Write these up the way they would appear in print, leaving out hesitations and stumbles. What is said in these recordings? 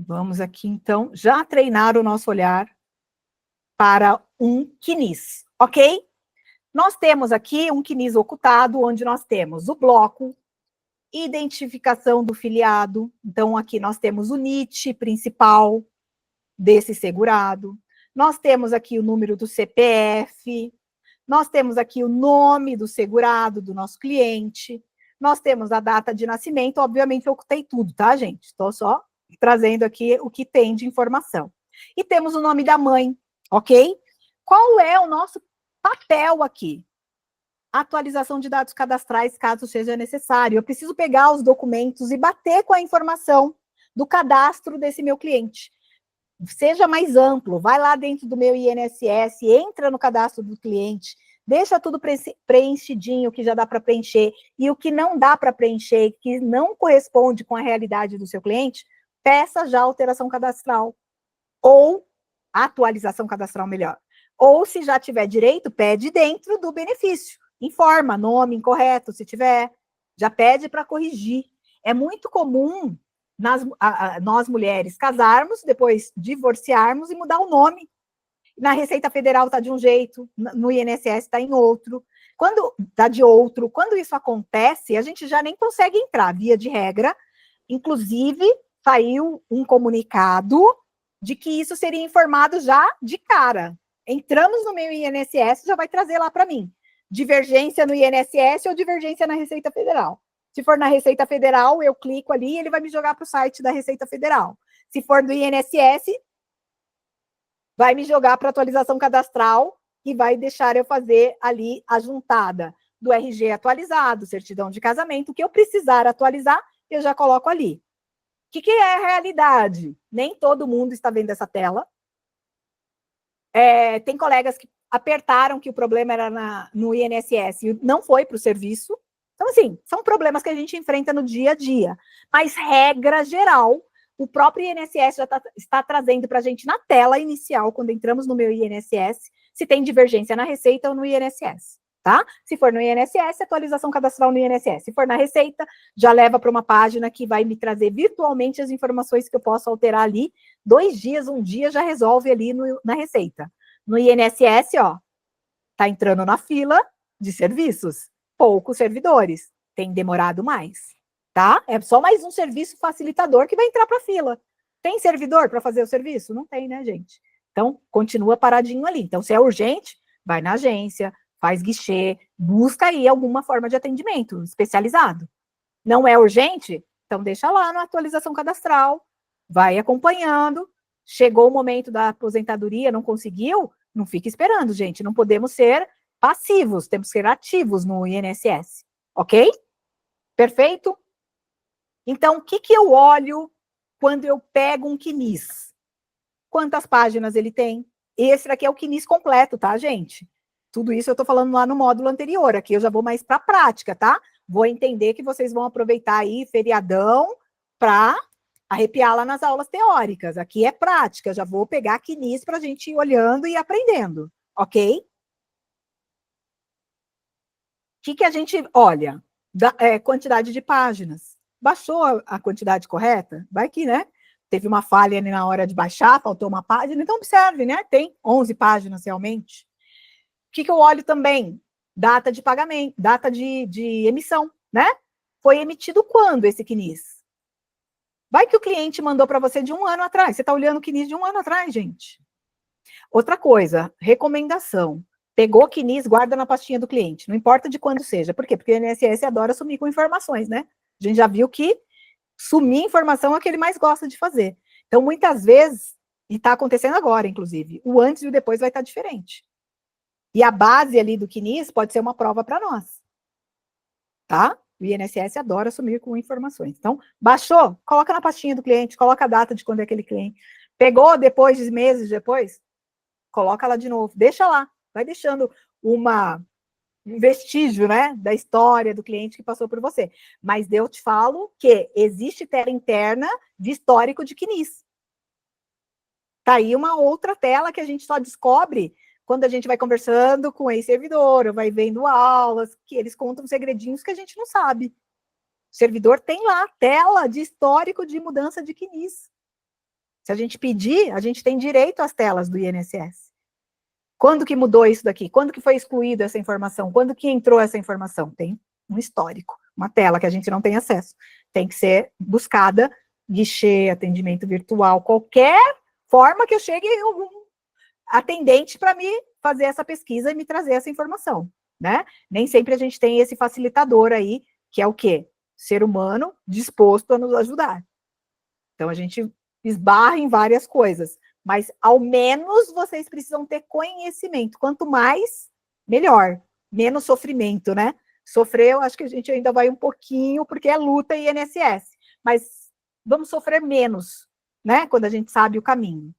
Vamos aqui, então, já treinar o nosso olhar para um quinis, ok? Nós temos aqui um quinis ocultado, onde nós temos o bloco, identificação do filiado. Então, aqui nós temos o NIT principal desse segurado. Nós temos aqui o número do CPF. Nós temos aqui o nome do segurado, do nosso cliente. Nós temos a data de nascimento. Obviamente, eu ocultei tudo, tá, gente? Estou só trazendo aqui o que tem de informação. E temos o nome da mãe, ok? Qual é o nosso papel aqui? Atualização de dados cadastrais, caso seja necessário. Eu preciso pegar os documentos e bater com a informação do cadastro desse meu cliente. Seja mais amplo, vai lá dentro do meu INSS, entra no cadastro do cliente, deixa tudo preenchidinho, que já dá para preencher, e o que não dá para preencher, que não corresponde com a realidade do seu cliente, peça já alteração cadastral, ou atualização cadastral melhor. Ou, se já tiver direito, pede dentro do benefício. Informa, nome incorreto, se tiver, já pede para corrigir. É muito comum nós mulheres casarmos, depois divorciarmos e mudar o nome. Na Receita Federal está de um jeito, no INSS está em outro. Quando está de outro, quando isso acontece, a gente já nem consegue entrar, via de regra. Inclusive, saiu um comunicado de que isso seria informado já de cara. Entramos no meu INSS, já vai trazer lá para mim. Divergência no INSS ou divergência na Receita Federal. Se for na Receita Federal, eu clico ali e ele vai me jogar para o site da Receita Federal. Se for do INSS, vai me jogar para atualização cadastral e vai deixar eu fazer ali a juntada do RG atualizado, certidão de casamento, o que eu precisar atualizar, eu já coloco ali. O que é a realidade? Nem todo mundo está vendo essa tela. Tem colegas que apertaram que o problema era no INSS e não foi para o serviço. Então, assim, são problemas que a gente enfrenta no dia a dia. Mas, regra geral, o próprio INSS já está trazendo para a gente na tela inicial, quando entramos no meu INSS, se tem divergência na Receita ou no INSS, tá? Se for no INSS, atualização cadastral no INSS. Se for na Receita, já leva para uma página que vai me trazer virtualmente as informações que eu posso alterar ali. 2 dias, 1 dia, já resolve ali na Receita. No INSS, ó, tá entrando na fila de serviços. Poucos servidores, tem demorado mais, tá? É só mais um serviço facilitador que vai entrar para a fila. Tem servidor para fazer o serviço? Não tem, né, gente? Então, continua paradinho ali. Então, se é urgente, vai na agência, faz guichê, busca aí alguma forma de atendimento especializado. Não é urgente? Então, deixa lá na atualização cadastral, vai acompanhando. Chegou o momento da aposentadoria, não conseguiu? Não fique esperando, gente. Não podemos ser passivos, temos que ser ativos no INSS, ok? Perfeito? Então, o que eu olho quando eu pego um quinis? Quantas páginas ele tem? Esse daqui é o quinis completo, tá, gente? Tudo isso eu tô falando lá no módulo anterior, aqui eu já vou mais para a prática, tá? Vou entender que vocês vão aproveitar aí feriadão para arrepiar lá nas aulas teóricas. Aqui é prática, já vou pegar quinis para a gente ir olhando e aprendendo, ok? O que a gente olha? Quantidade de páginas. Baixou a quantidade correta? Vai que, né? Teve uma falha ali na hora de baixar, faltou uma página, então observe, né? Tem 11 páginas realmente. O que eu olho também? Data de pagamento, data de emissão, né? Foi emitido quando esse CNIS? Vai que o cliente mandou para você de 1 ano atrás. Você está olhando o CNIS de 1 ano atrás, gente. Outra coisa, recomendação. Pegou o CNIS, guarda na pastinha do cliente. Não importa de quando seja. Por quê? Porque o INSS adora sumir com informações, né? A gente já viu que sumir informação é o que ele mais gosta de fazer. Então, muitas vezes, e está acontecendo agora, inclusive, o antes e o depois vai estar diferente. E a base ali do CNIS pode ser uma prova para nós. Tá? O INSS adora sumir com informações. Então, baixou? Coloca na pastinha do cliente, coloca a data de quando é aquele cliente. Pegou depois de meses depois? Coloca lá de novo. Deixa lá. Vai deixando um vestígio, né, da história do cliente que passou por você. Mas eu te falo que existe tela interna de histórico de CNIS. Tá aí uma outra tela que a gente só descobre quando a gente vai conversando com o ex-servidor, ou vai vendo aulas, que eles contam segredinhos que a gente não sabe. O servidor tem lá tela de histórico de mudança de CNIS. Se a gente pedir, a gente tem direito às telas do INSS. Quando que mudou isso daqui? Quando que foi excluída essa informação? Quando que entrou essa informação? Tem um histórico, uma tela que a gente não tem acesso. Tem que ser buscada, guichê, atendimento virtual, qualquer forma que eu chegue um atendente para me fazer essa pesquisa e me trazer essa informação, né? Nem sempre a gente tem esse facilitador aí, que é o quê? Ser humano disposto a nos ajudar. Então, a gente esbarra em várias coisas, mas ao menos vocês precisam ter conhecimento. Quanto mais, melhor. Menos sofrimento, né? Sofrer, eu acho que a gente ainda vai um pouquinho, porque é luta e INSS. Mas vamos sofrer menos, né? Quando a gente sabe o caminho.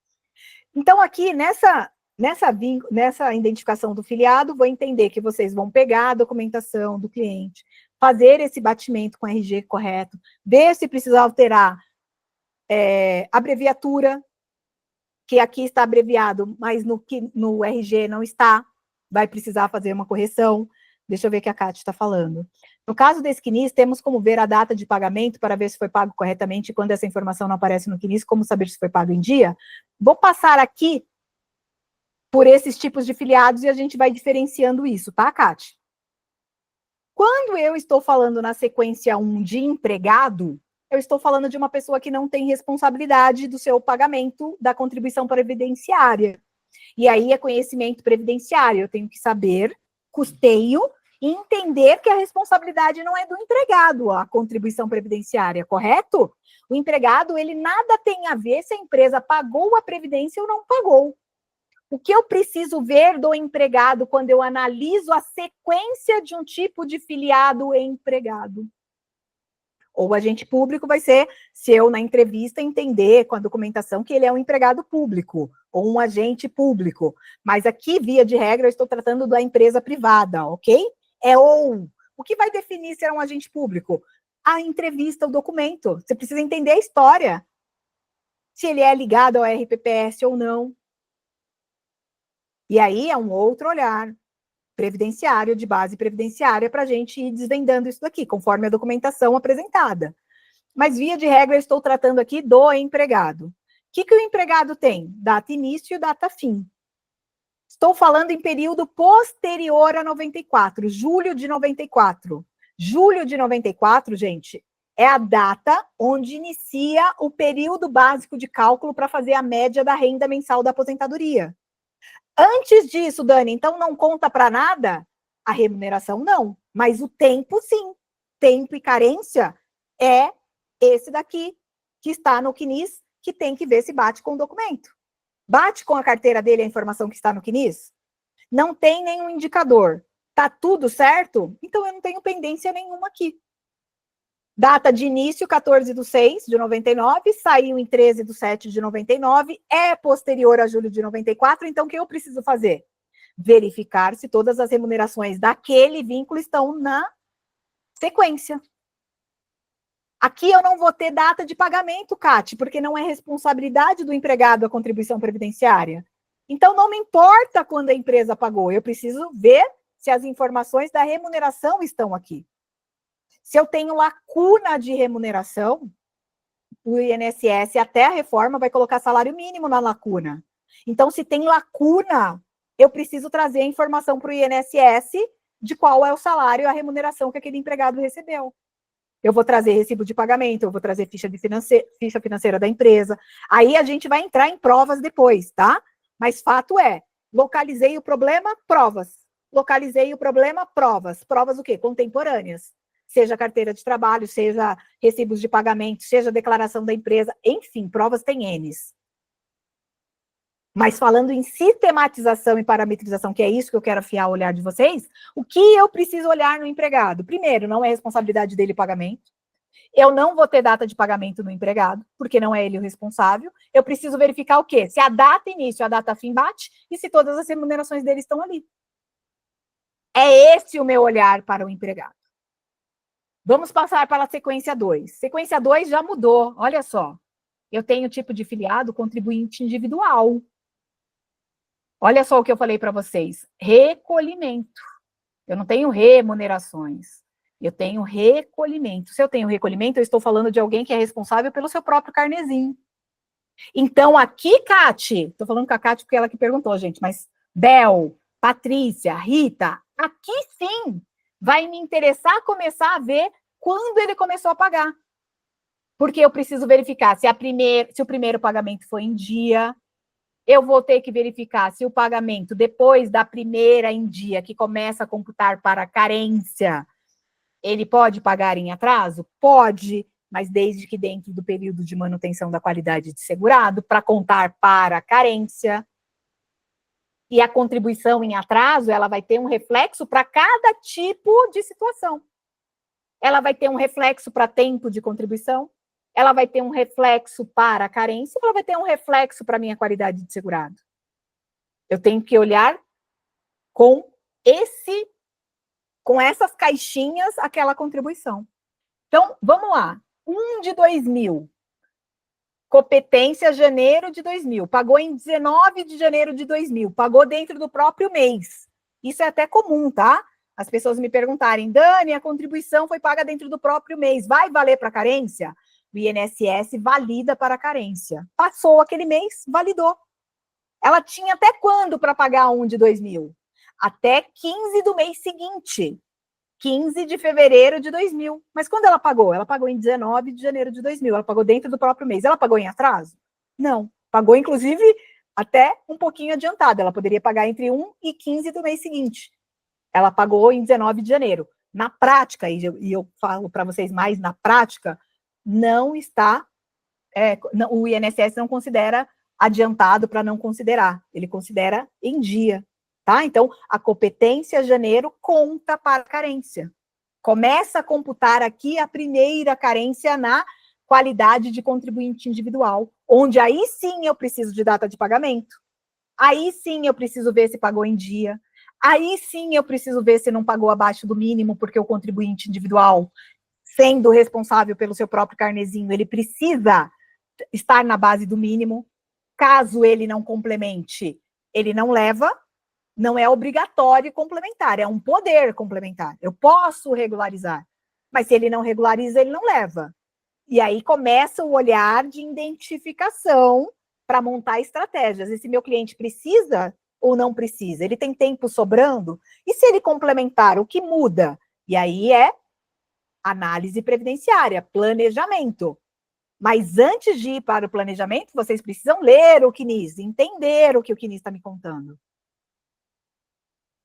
Então, aqui, nessa identificação do filiado, vou entender que vocês vão pegar a documentação do cliente, fazer esse batimento com o RG correto, ver se precisa alterar abreviatura, que aqui está abreviado, mas no RG não está, vai precisar fazer uma correção. Deixa eu ver o que a Kátia está falando. No caso desse CNIS, temos como ver a data de pagamento para ver se foi pago corretamente, e quando essa informação não aparece no CNIS, como saber se foi pago em dia? Vou passar aqui por esses tipos de filiados e a gente vai diferenciando isso, tá, Kátia? Quando eu estou falando na sequência 1 de empregado, eu estou falando de uma pessoa que não tem responsabilidade do seu pagamento da contribuição previdenciária. E aí é conhecimento previdenciário, eu tenho que saber custeio e entender que a responsabilidade não é do empregado, a contribuição previdenciária, correto? O empregado, ele nada tem a ver se a empresa pagou a previdência ou não pagou. O que eu preciso ver do empregado quando eu analiso a sequência de um tipo de filiado empregado? Ou agente público vai ser, se eu na entrevista entender com a documentação que ele é um empregado público, ou um agente público. Mas aqui, via de regra, eu estou tratando da empresa privada, ok? O que vai definir se é um agente público? A entrevista, o documento. Você precisa entender a história. Se ele é ligado ao RPPS ou não. E aí é um outro olhar previdenciário, de base previdenciária, para a gente ir desvendando isso daqui, conforme a documentação apresentada. Mas, via de regra, eu estou tratando aqui do empregado. O que o empregado tem? Data início e data fim. Estou falando em período posterior a 94, julho de 94. Julho de 94, gente, é a data onde inicia o período básico de cálculo para fazer a média da renda mensal da aposentadoria. Antes disso, Dani, então não conta para nada? A remuneração não, mas o tempo sim. Tempo e carência é esse daqui, que está no CNIS, que tem que ver se bate com o documento. Bate com a carteira dele a informação que está no CNIS? Não tem nenhum indicador. Tá tudo certo? Então eu não tenho pendência nenhuma aqui. Data de início, 14/6 de 99, saiu em 13/7 de 99, é posterior a julho de 94, então o que eu preciso fazer? Verificar se todas as remunerações daquele vínculo estão na sequência. Aqui eu não vou ter data de pagamento, Cate, porque não é responsabilidade do empregado a contribuição previdenciária. Então não me importa quando a empresa pagou, eu preciso ver se as informações da remuneração estão aqui. Se eu tenho lacuna de remuneração, o INSS, até a reforma, vai colocar salário mínimo na lacuna. Então, se tem lacuna, eu preciso trazer a informação para o INSS de qual é o salário e a remuneração que aquele empregado recebeu. Eu vou trazer recibo de pagamento, eu vou trazer ficha financeira da empresa. Aí a gente vai entrar em provas depois, tá? Mas fato é, localizei o problema, provas. Localizei o problema, provas. Provas o quê? Contemporâneas. Seja carteira de trabalho, seja recibos de pagamento, seja declaração da empresa, enfim, provas tem N's. Mas falando em sistematização e parametrização, que é isso que eu quero afiar o olhar de vocês, o que eu preciso olhar no empregado? Primeiro, não é responsabilidade dele o pagamento. Eu não vou ter data de pagamento no empregado, porque não é ele o responsável. Eu preciso verificar o quê? Se a data início e a data fim bate e se todas as remunerações dele estão ali. É esse o meu olhar para o empregado. Vamos passar para a sequência 2. Sequência 2 já mudou, olha só. Eu tenho tipo de filiado contribuinte individual. Olha só o que eu falei para vocês. Recolhimento. Eu não tenho remunerações. Eu tenho recolhimento. Se eu tenho recolhimento, eu estou falando de alguém que é responsável pelo seu próprio carnezinho. Então, aqui, Cati, estou falando com a Cati porque ela que perguntou, gente, mas Bel, Patrícia, Rita, aqui sim vai me interessar começar a ver quando ele começou a pagar. Porque eu preciso verificar se o primeiro pagamento foi em dia, eu vou ter que verificar se o pagamento depois da primeira em dia, que começa a computar para carência, ele pode pagar em atraso? Pode, mas desde que dentro do período de manutenção da qualidade de segurado, para contar para carência. E a contribuição em atraso, ela vai ter um reflexo para cada tipo de situação. Ela vai ter um reflexo para tempo de contribuição, ela vai ter um reflexo para a carência, ela vai ter um reflexo para a minha qualidade de segurado. Eu tenho que olhar com essas caixinhas aquela contribuição. Então, vamos lá. 1 de 2000. Competência janeiro de 2000. Pagou em 19 de janeiro de 2000. Pagou dentro do próprio mês. Isso é até comum, tá? As pessoas me perguntarem, Dani, a contribuição foi paga dentro do próprio mês. Vai valer para carência? O INSS valida para carência. Passou aquele mês, validou. Ela tinha até quando para pagar 1 de 2000? Até 15 do mês seguinte. 15 de fevereiro de 2000. Mas quando ela pagou? Ela pagou em 19 de janeiro de 2000. Ela pagou dentro do próprio mês. Ela pagou em atraso? Não. Pagou, inclusive, até um pouquinho adiantado. Ela poderia pagar entre 1 e 15 do mês seguinte. Ela pagou em 19 de janeiro. Na prática, e eu falo para vocês mais, na prática, não está... o INSS não considera adiantado para não considerar. Ele considera em dia. Tá? Então, a competência janeiro conta para a carência. Começa a computar aqui a primeira carência na qualidade de contribuinte individual, onde aí sim eu preciso de data de pagamento, aí sim eu preciso ver se pagou em dia, aí sim eu preciso ver se não pagou abaixo do mínimo, porque o contribuinte individual, sendo responsável pelo seu próprio carnezinho, ele precisa estar na base do mínimo. Caso ele não complemente, ele não leva. Não é obrigatório complementar, é um poder complementar. Eu posso regularizar, mas se ele não regulariza, ele não leva. E aí começa o olhar de identificação para montar estratégias. Esse meu cliente precisa ou não precisa? Ele tem tempo sobrando? E se ele complementar, o que muda? E aí é análise previdenciária, planejamento. Mas antes de ir para o planejamento, vocês precisam ler o CNIS, entender o que o CNIS está me contando.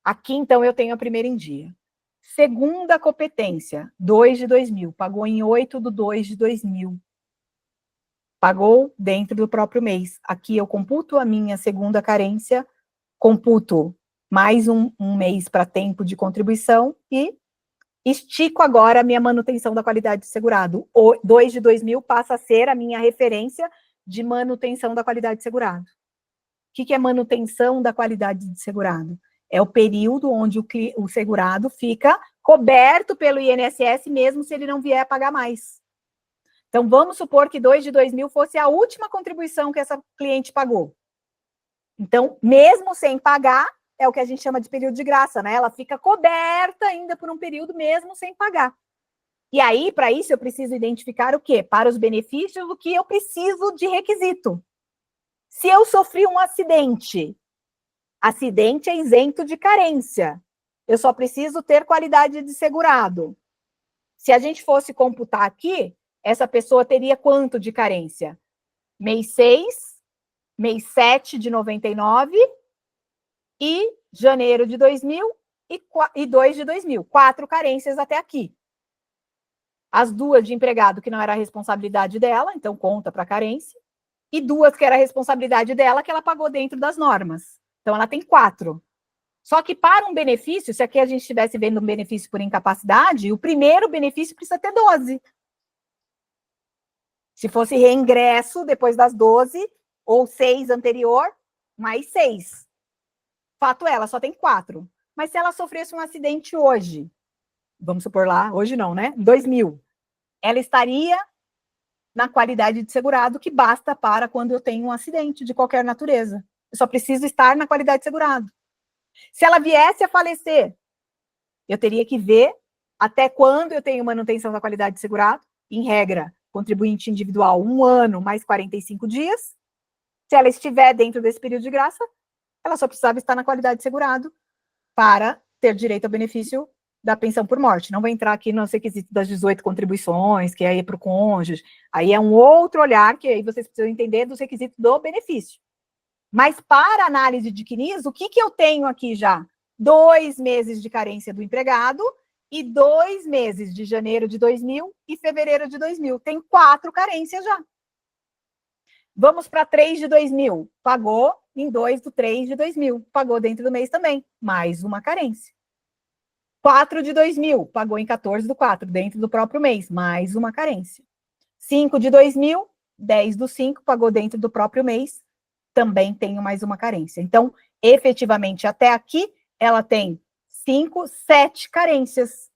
Aqui, então, eu tenho a primeira em dia. Segunda competência, 2 de 2000. Pagou em 8 de 2 de 2000. Pagou dentro do próprio mês. Aqui eu computo a minha segunda carência, computo mais um mês para tempo de contribuição e estico agora a minha manutenção da qualidade de segurado. O 2 de 2000 passa a ser a minha referência de manutenção da qualidade de segurado. O que é manutenção da qualidade de segurado? É o período onde o segurado fica coberto pelo INSS, mesmo se ele não vier a pagar mais. Então, vamos supor que 2 de 2000 fosse a última contribuição que essa cliente pagou. Então, mesmo sem pagar, é o que a gente chama de período de graça, né? Ela fica coberta ainda por um período mesmo sem pagar. E aí, para isso, eu preciso identificar o quê? Para os benefícios, o que eu preciso de requisito. Se eu sofri um acidente é isento de carência. Eu só preciso ter qualidade de segurado. Se a gente fosse computar aqui, essa pessoa teria quanto de carência? Mês 6, mês 7 de 99 e janeiro de 2000 e 2 de 2000. 4 carências até aqui. As 2 de empregado, que não era a responsabilidade dela, então conta para carência, e 2 que era a responsabilidade dela, que ela pagou dentro das normas. Então, ela tem 4. Só que para um benefício, se aqui a gente estivesse vendo um benefício por incapacidade, o primeiro benefício precisa ter 12. Se fosse reingresso depois das 12, ou 6 anterior, mais 6. Fato é, ela só tem 4. Mas se ela sofresse um acidente hoje, vamos supor lá, hoje não, né? 2000, ela estaria na qualidade de segurado que basta para quando eu tenho um acidente de qualquer natureza. Eu só preciso estar na qualidade de segurado. Se ela viesse a falecer, eu teria que ver até quando eu tenho manutenção da qualidade de segurado. Em regra, contribuinte individual, 1 ano mais 45 dias. Se ela estiver dentro desse período de graça, ela só precisava estar na qualidade de segurado para ter direito ao benefício da pensão por morte. Não vou entrar aqui no requisito das 18 contribuições, que aí é para o cônjuge. Aí é um outro olhar, que aí vocês precisam entender dos requisitos do benefício. Mas para análise de CNIS, o que eu tenho aqui já? 2 meses de carência do empregado e 2 meses de janeiro de 2000 e fevereiro de 2000. Tem 4 carências já. Vamos para 3 de 2000. Pagou em 2 do 3 de 2000. Pagou dentro do mês também. Mais uma carência. 4 de 2000. Pagou em 14 do 4, dentro do próprio mês. Mais uma carência. 5 de 2000. 10 do 5. Pagou dentro do próprio mês. Também tenho mais uma carência. Então, efetivamente, até aqui, ela tem 5, 7 carências.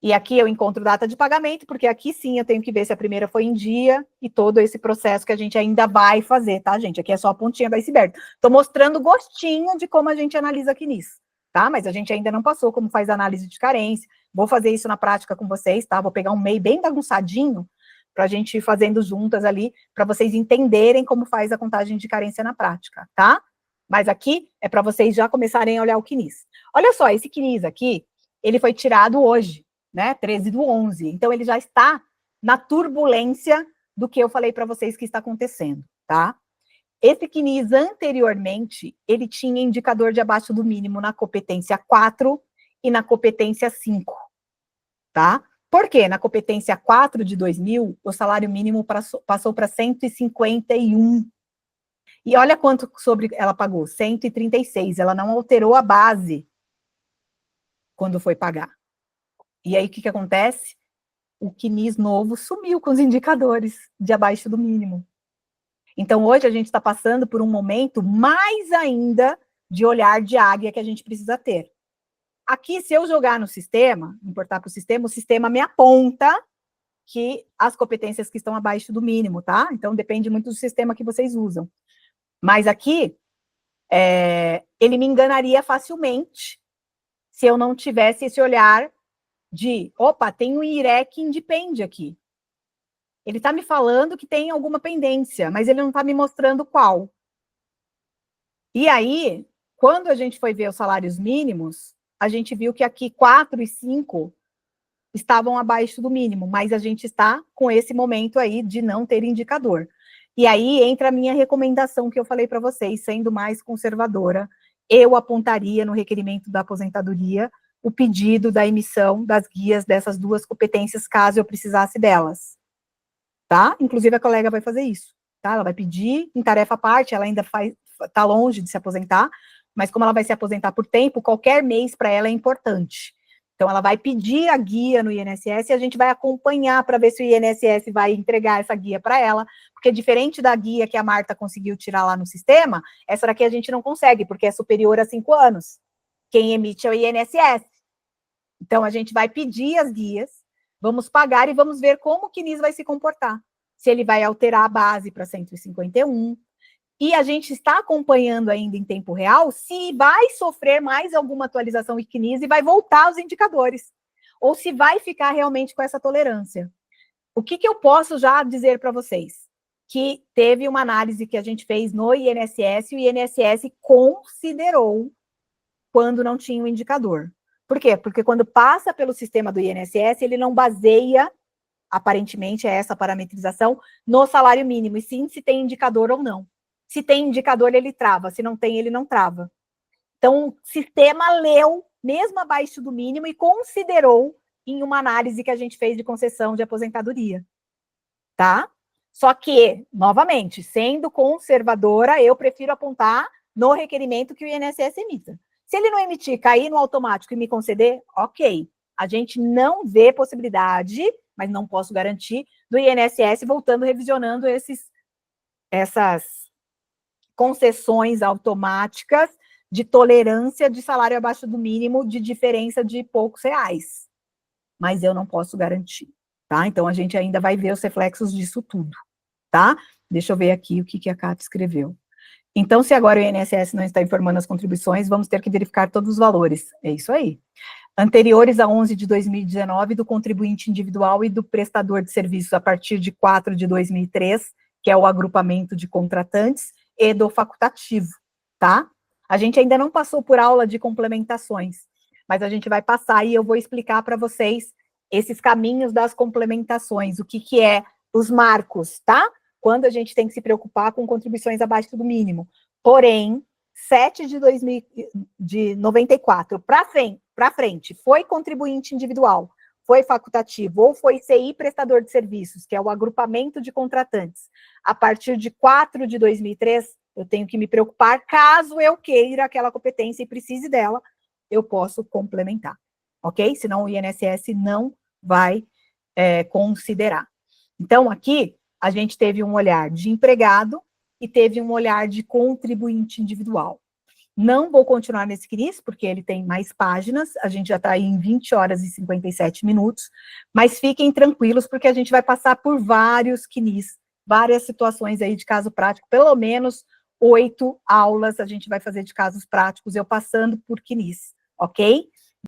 E aqui eu encontro data de pagamento, porque aqui sim eu tenho que ver se a primeira foi em dia e todo esse processo que a gente ainda vai fazer, tá, gente? Aqui é só a pontinha do iceberg. Estou mostrando gostinho de como a gente analisa aqui nisso, tá? Mas a gente ainda não passou como faz análise de carência. Vou fazer isso na prática com vocês, tá? Vou pegar um MEI bem bagunçadinho para a gente ir fazendo juntas ali, para vocês entenderem como faz a contagem de carência na prática, tá? Mas aqui é para vocês já começarem a olhar o CNIS. Olha só, esse CNIS aqui, ele foi tirado hoje, né, 13 do 11. Então, ele já está na turbulência do que eu falei para vocês que está acontecendo, tá? Esse CNIS, anteriormente, ele tinha indicador de abaixo do mínimo na competência 4 e na competência 5, tá? Por quê? Na competência 4 de 2000, o salário mínimo passou para 151. E olha quanto sobre ela pagou, 136. Ela não alterou a base quando foi pagar. E aí, o que acontece? O CNIS novo sumiu com os indicadores de abaixo do mínimo. Então, hoje a gente está passando por um momento mais ainda de olhar de águia que a gente precisa ter. Aqui, se eu jogar no sistema, importar para o sistema me aponta que as competências que estão abaixo do mínimo, tá? Então, depende muito do sistema que vocês usam. Mas aqui, ele me enganaria facilmente se eu não tivesse esse olhar de, opa, tem um IRE que independe aqui. Ele está me falando que tem alguma pendência, mas ele não está me mostrando qual. E aí, quando a gente foi ver os salários mínimos, a gente viu que aqui 4 e 5 estavam abaixo do mínimo, mas a gente está com esse momento aí de não ter indicador. E aí entra a minha recomendação que eu falei para vocês, sendo mais conservadora, eu apontaria no requerimento da aposentadoria o pedido da emissão das guias dessas 2 competências, caso eu precisasse delas, tá? Inclusive, a colega vai fazer isso, tá? Ela vai pedir em tarefa à parte, ela ainda está longe de se aposentar, mas como ela vai se aposentar por tempo, qualquer mês para ela é importante. Então, ela vai pedir a guia no INSS e a gente vai acompanhar para ver se o INSS vai entregar essa guia para ela, porque diferente da guia que a Marta conseguiu tirar lá no sistema, essa daqui a gente não consegue, porque é superior a 5 anos. Quem emite é o INSS. Então, a gente vai pedir as guias, vamos pagar e vamos ver como o CNIS vai se comportar. Se ele vai alterar a base para 151. E a gente está acompanhando ainda em tempo real se vai sofrer mais alguma atualização em CNIS e vai voltar aos indicadores. Ou se vai ficar realmente com essa tolerância. O que eu posso já dizer para vocês? Que teve uma análise que a gente fez no INSS e o INSS considerou quando não tinha o indicador. Por quê? Porque quando passa pelo sistema do INSS, ele não baseia, aparentemente, essa parametrização no salário mínimo, e sim se tem indicador ou não. Se tem indicador, ele trava. Se não tem, ele não trava. Então, o sistema leu, mesmo abaixo do mínimo, e considerou em uma análise que a gente fez de concessão de aposentadoria. Tá? Só que, novamente, sendo conservadora, eu prefiro apontar no requerimento que o INSS emita. Se ele não emitir, cair no automático e me conceder, ok. A gente não vê possibilidade, mas não posso garantir, do INSS voltando, revisionando essas concessões automáticas de tolerância de salário abaixo do mínimo, de diferença de poucos reais. Mas eu não posso garantir, tá? Então, a gente ainda vai ver os reflexos disso tudo, tá? Deixa eu ver aqui o que a Cátia escreveu. Então, se agora o INSS não está informando as contribuições, vamos ter que verificar todos os valores. É isso aí. anteriores a 11 de 2019, do contribuinte individual e do prestador de serviços a partir de 4 de 2003, que é o agrupamento de contratantes, e do facultativo, tá? A gente ainda não passou por aula de complementações, mas a gente vai passar e eu vou explicar para vocês esses caminhos das complementações, o que é os marcos, tá? Quando a gente tem que se preocupar com contribuições abaixo do mínimo. Porém, 7 de 94 para frente, foi contribuinte individual, foi facultativo, ou foi CI prestador de serviços, que é o agrupamento de contratantes, a partir de 4 de 2003, eu tenho que me preocupar, caso eu queira aquela competência e precise dela, eu posso complementar, ok? Senão o INSS não vai considerar. Então, aqui, a gente teve um olhar de empregado e teve um olhar de contribuinte individual. Não vou continuar nesse CNIS, porque ele tem mais páginas, a gente já está aí em 20 horas e 57 minutos, mas fiquem tranquilos, porque a gente vai passar por vários CNIS, várias situações aí de caso prático, pelo menos 8 aulas a gente vai fazer de casos práticos, eu passando por CNIS, ok?